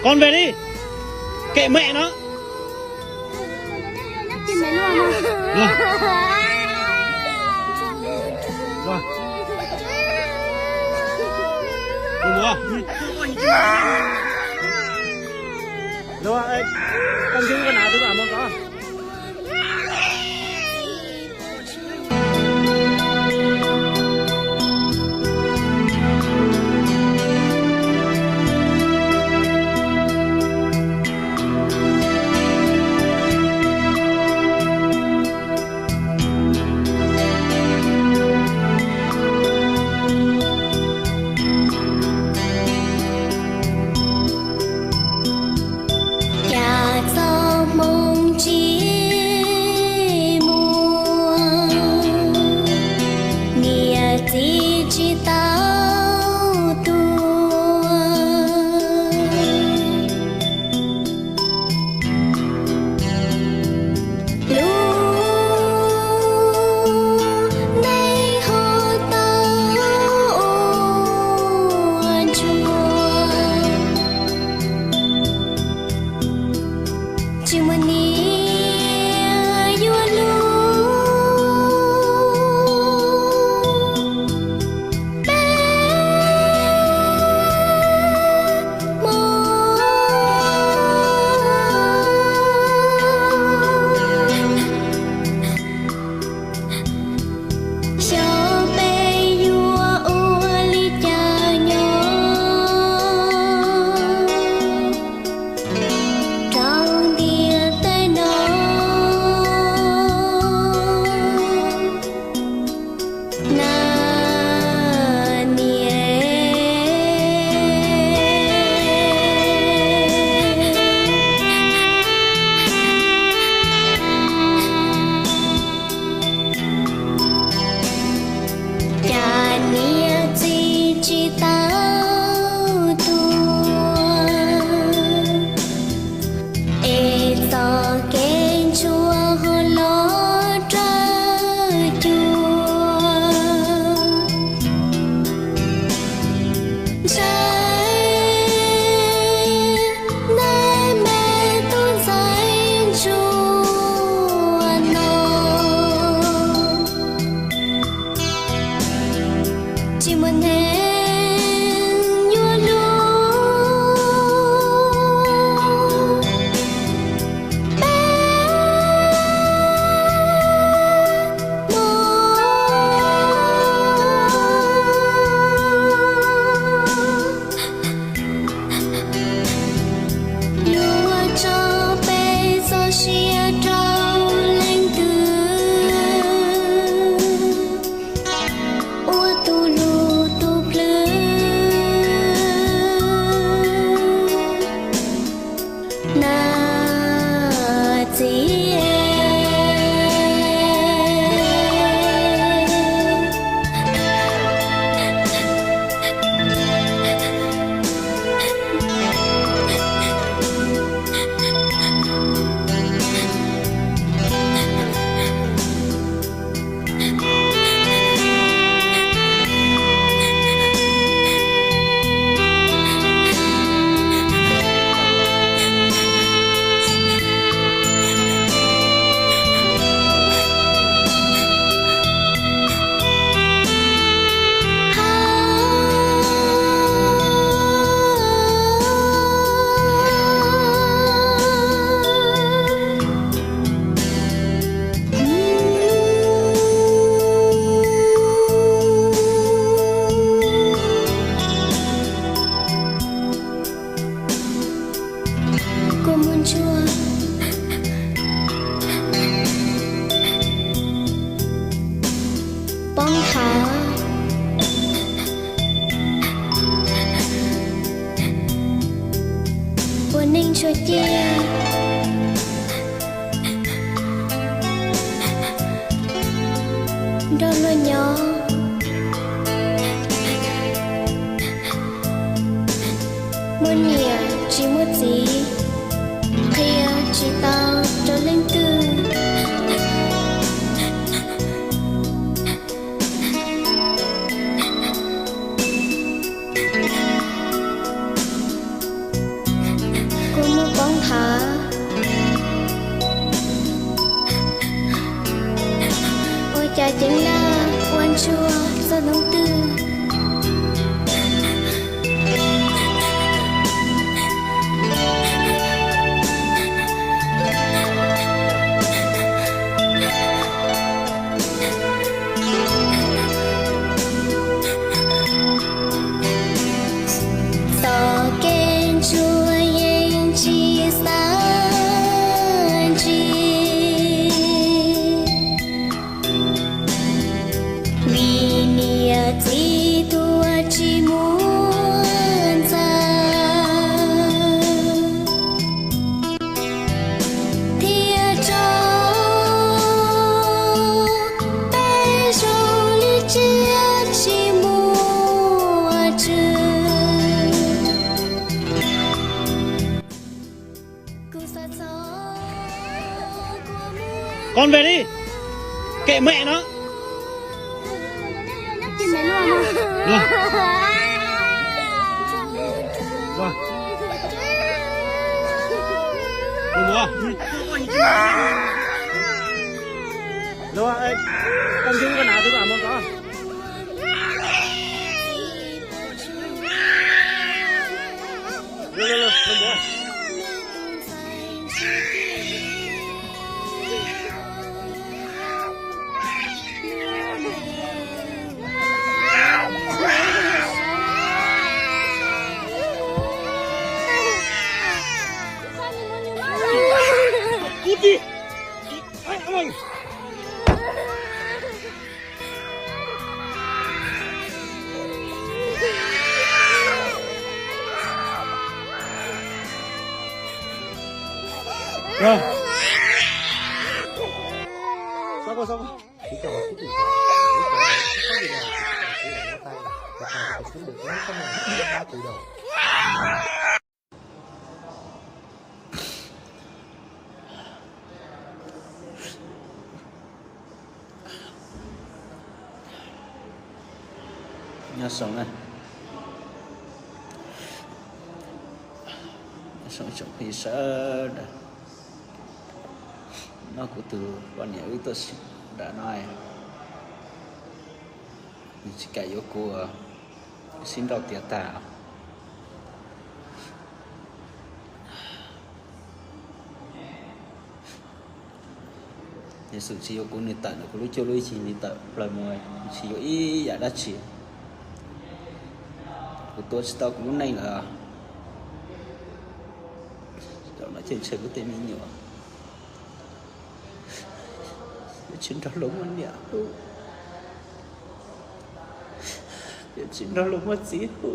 Con về đi. Kệ mẹ nó. Tìm mẹ luôn không? Rồi. Rồi. Đúng không? Đúng không? Ê, con giữ con nào tôi bảo mong có. cho chia đâu lo nhỏ muốn nhiều chỉ muốn gì khi chỉ tao cho linh tư Con về đi. Kệ mẹ nó. Tìm mẹ luôn không? Luôn. Rồi. Đi mua. Rồi, ê, con chú con nào tôi bảo mong có. Luôn mua. Cút đi. Ai ơi. Rồi. Xong rồi. Nhà sống này. Sống trong khi sợ nó cũng từ quan hệ với tôi đã nói chỉ cả yếu của xin đầu tiền tạo để sự chỉ của người ta của lúc cho lúc chỉ người ta lời mời chỉ có ý giả đắt chỉ của tôi sẽ tao cũng này là nó chơi chơi với tên mình nhiều chuyện đó lúc anh nhỉ chuyện đó lúc mất gì hú